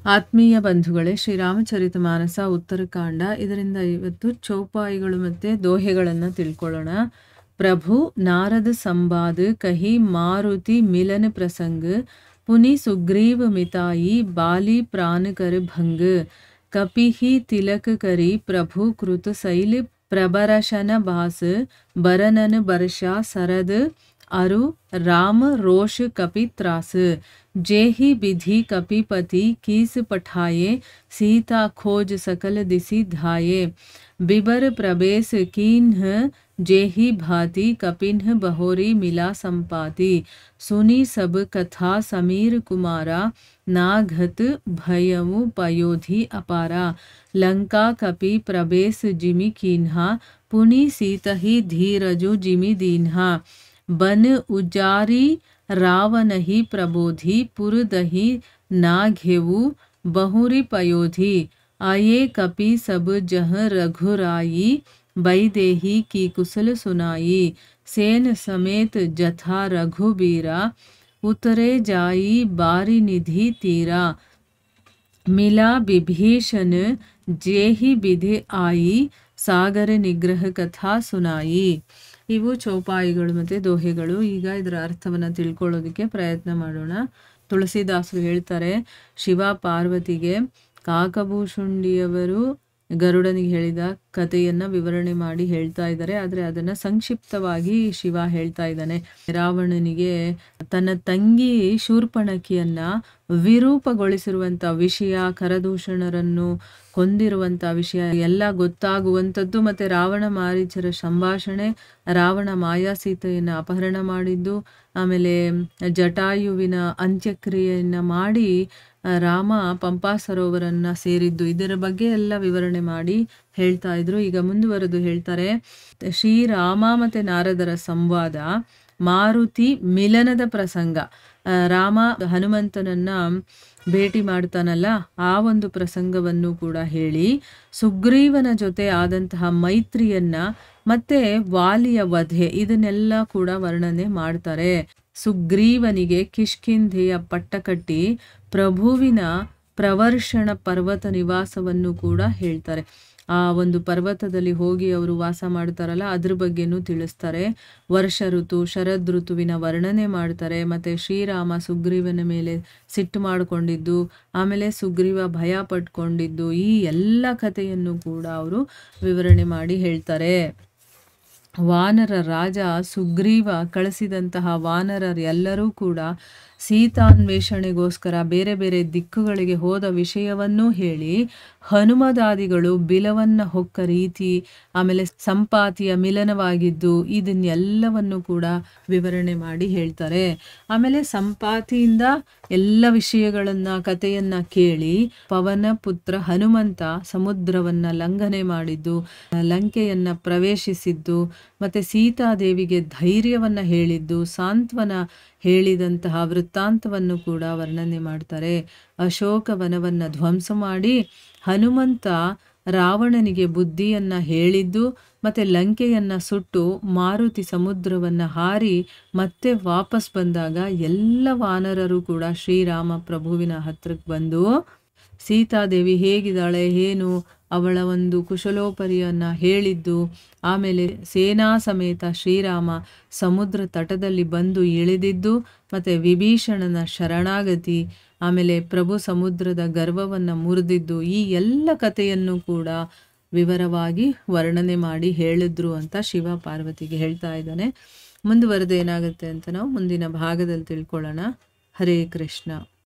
ಆತ್ಮೀಯ ಬಂಧುಗಳೇ, ಶ್ರೀರಾಮಚರಿತಮಾನಸ ಉತ್ತರಕಾಂಡ. ಇದರಿಂದ ಇವತ್ತು ಚೌಪಾಯಿಗಳು ಮತ್ತು ದೋಹೆಗಳನ್ನು ತಿಳ್ಕೊಳ್ಳೋಣ. ಪ್ರಭು ನಾರದ ಸಂವಾದ ಕಹಿ ಮಾರುತಿ ಮಿಲನ ಪ್ರಸಂಗ ಪುನಿ ಸುಗ್ರೀವ ಮಿತಾಯಿ ಬಾಲಿ ಪ್ರಾಣ ಕರ ಭಂಗ ಕಪಿಹಿ ತಿಲಕ ಕರಿ ಪ್ರಭು ಕೃತ ಶೈಲ ಪ್ರಬರಶನ ಭಾಸ ಬರನನ ಬರ್ಷಾ ಸರದ अरु राम रोष कपि त्रास जेहि विधि कपिपति कीस पठाये सीता खोज सकल दिसि धाये बिबर प्रवेश कीन्ह जेहि भाति कपिन्ह बहोरी मिला संपाति सुनी सब कथा समीर कुमारा नाघत भयमु पयोधि अपारा लंका कपि प्रवेश जिमि कीन्हा पुनि सीतहि धीरजु जिमि दीन्हा बन उजारी रावनहि प्रबोधि पुरदहि ना घेऊ बहुरी पयोधि आये कपि सब जह रघुराई बैदेही की कुशल सुनाई सेन समेत जथा रघुबीरा उतरे जाई बारी निधि तीरा मिला विभीषण जेहि विधि आई सागर निग्रह कथा सुनाई. ಇವು ಚೌಪಾಯಿಗಳು ಮತ್ತು ದೋಹೆಗಳು. ಈಗ ಇದರ ಅರ್ಥವನ್ನು ತಿಳ್ಕೊಳ್ಳೋದಕ್ಕೆ ಪ್ರಯತ್ನ ಮಾಡೋಣ. ತುಳಸಿದಾಸರು ಹೇಳ್ತಾರೆ, ಶಿವ ಪಾರ್ವತಿಗೆ ಕಾಕಭೂಷುಂಡಿಯವರು ಗರುಡನಿಗೆ ಹೇಳಿದ ಕಥೆಯನ್ನು ವಿವರಣೆ ಮಾಡಿ ಹೇಳ್ತಾ ಇದ್ದಾರೆ. ಆದರೆ ಅದನ್ನು ಸಂಕ್ಷಿಪ್ತವಾಗಿ ಶಿವ ಹೇಳ್ತಾ ಇದ್ದಾನೆ. ರಾವಣನಿಗೆ ತನ್ನ ತಂಗಿ ಶೂರ್ಪಣಖಿಯನ್ನ ವಿರೂಪಗೊಳಿಸಿರುವಂಥ ವಿಷಯ, ಕರದೂಷಣರನ್ನು ಕೊಂದಿರುವಂಥ ವಿಷಯ ಎಲ್ಲ ಗೊತ್ತಾಗುವಂಥದ್ದು, ಮತ್ತು ರಾವಣ ಮಾರೀಚರ ಸಂಭಾಷಣೆ, ರಾವಣ ಮಾಯಾಸೀತೆಯನ್ನು ಅಪಹರಣ ಮಾಡಿದ್ದು, ಆಮೇಲೆ ಜಟಾಯುವಿನ ಅಂತ್ಯಕ್ರಿಯೆಯನ್ನು ಮಾಡಿ ರಾಮ ಪಂಪಾ ಸರೋವರನ್ನ ಸೇರಿದ್ದು, ಇದರ ಬಗ್ಗೆ ಎಲ್ಲ ವಿವರಣೆ ಮಾಡಿ ಹೇಳ್ತಾ ಇದ್ರು. ಈಗ ಮುಂದುವರೆದು ಹೇಳ್ತಾರೆ, ಶ್ರೀರಾಮ ಮತ್ತು ನಾರದರ ಸಂವಾದ, ಮಾರುತಿ ಮಿಲನದ ಪ್ರಸಂಗ, ರಾಮ ಹನುಮಂತನನ್ನ ಭೇಟಿ ಮಾಡ್ತಾನಲ್ಲ ಆ ಒಂದು ಪ್ರಸಂಗವನ್ನು ಕೂಡ ಹೇಳಿ, ಸುಗ್ರೀವನ ಜೊತೆ ಆದಂತಹ ಮೈತ್ರಿಯನ್ನ ಮತ್ತೆ ವಾಲಿಯ ವಧೆ ಇದನ್ನೆಲ್ಲ ಕೂಡ ವರ್ಣನೆ ಮಾಡ್ತಾರೆ. ಸುಗ್ರೀವನಿಗೆ ಕಿಷ್ಕಿಂಧೆಯ ಪಟ್ಟ ಕಟ್ಟಿ ಪ್ರಭುವಿನ ಪ್ರವರ್ಷಣ ಪರ್ವತ ನಿವಾಸವನ್ನು ಕೂಡ ಹೇಳ್ತಾರೆ. ಆ ಒಂದು ಪರ್ವತದಲ್ಲಿ ಹೋಗಿ ಅವರು ವಾಸ ಮಾಡ್ತಾರಲ್ಲ ಅದ್ರ ಬಗ್ಗೆನೂ ತಿಳಿಸ್ತಾರೆ. ವರ್ಷ ಋತು, ಶರದ್ ಋತುವಿನ ವರ್ಣನೆ ಮಾಡ್ತಾರೆ. ಮತ್ತು ಶ್ರೀರಾಮ ಸುಗ್ರೀವನ ಮೇಲೆ ಸಿಟ್ಟು ಮಾಡಿಕೊಂಡಿದ್ದು, ಆಮೇಲೆ ಸುಗ್ರೀವ ಭಯ ಪಟ್ಕೊಂಡಿದ್ದು, ಈ ಎಲ್ಲ ಕಥೆಯನ್ನು ಕೂಡ ಅವರು ವಿವರಣೆ ಮಾಡಿ ಹೇಳ್ತಾರೆ. ವಾನರ ರಾಜ ಸುಗ್ರೀವ ಕಳಿಸಿದಂತಹ ವಾನರರೆಲ್ಲರೂ ಕೂಡ ಸೀತಾನ್ವೇಷಣೆಗೋಸ್ಕರ ಬೇರೆ ಬೇರೆ ದಿಕ್ಕುಗಳಿಗೆ ಹೋದ ವಿಷಯವನ್ನೂ ಹೇಳಿ, ಹನುಮದಾದಿಗಳು ಬಿಲವನ್ನ ಹೊಕ್ಕ ರೀತಿ, ಆಮೇಲೆ ಸಂಪಾತಿಯ ಮಿಲನವಾಗಿದ್ದು, ಇದನ್ನೆಲ್ಲವನ್ನು ಕೂಡ ವಿವರಣೆ ಮಾಡಿ ಹೇಳ್ತಾರೆ. ಆಮೇಲೆ ಸಂಪಾತಿಯಿಂದ ಎಲ್ಲ ವಿಷಯಗಳನ್ನ ಕಥೆಯನ್ನ ಕೇಳಿ ಪವನ ಪುತ್ರ ಹನುಮಂತ ಸಮುದ್ರವನ್ನ ಲಂಘನೆ ಮಾಡಿದ್ದು, ಲಂಕೆಯನ್ನ ಪ್ರವೇಶಿಸಿದ್ದು, ಮತ್ತೆ ಸೀತಾದೇವಿಗೆ ಧೈರ್ಯವನ್ನ ಹೇಳಿದ್ದು, ಸಾಂತ್ವನ ಹೇಳಿದಂತಹ ವೃತ್ತಾಂತವನ್ನು ಕೂಡ ವರ್ಣನೆ ಮಾಡ್ತಾರೆ. ಅಶೋಕವನವನ್ನು ಧ್ವಂಸ ಮಾಡಿ ಹನುಮಂತ ರಾವಣನಿಗೆ ಬುದ್ಧಿಯನ್ನ ಹೇಳಿದ್ದು, ಮತ್ತೆ ಲಂಕೆಯನ್ನ ಸುಟ್ಟು ಮಾರುತಿ ಸಮುದ್ರವನ್ನ ಹಾರಿ ಮತ್ತೆ ವಾಪಸ್ ಬಂದಾಗ ಎಲ್ಲ ವಾನರರು ಕೂಡ ಶ್ರೀರಾಮ ಪ್ರಭುವಿನ ಹತ್ರಕ್ಕೆ ಬಂದು ಸೀತಾದೇವಿ ಹೇಗಿದ್ದಾಳೆ ಏನು ಅವಳ ಒಂದು ಕುಶಲೋಪರಿಯನ್ನ ಹೇಳಿದ್ದು, ಆಮೇಲೆ ಸೇನಾ ಸಮೇತ ಶ್ರೀರಾಮ ಸಮುದ್ರ ತಟದಲ್ಲಿ ಬಂದು ಇಳಿದಿದ್ದು, ಮತ್ತು ವಿಭೀಷಣನ ಶರಣಾಗತಿ, ಆಮೇಲೆ ಪ್ರಭು ಸಮುದ್ರದ ಗರ್ವವನ್ನು ಮುರಿದಿದ್ದು, ಈ ಎಲ್ಲ ಕಥೆಯನ್ನು ಕೂಡ ವಿವರವಾಗಿ ವರ್ಣನೆ ಮಾಡಿ ಹೇಳಿದ್ರು ಅಂತ ಶಿವ ಪಾರ್ವತಿಗೆ ಹೇಳ್ತಾ ಇದ್ದಾನೆ. ಮುಂದುವರೆದು ಏನಾಗುತ್ತೆ ಅಂತ ನಾವು ಮುಂದಿನ ಭಾಗದಲ್ಲಿ ತಿಳ್ಕೊಳ್ಳೋಣ. ಹರೇ ಕೃಷ್ಣ.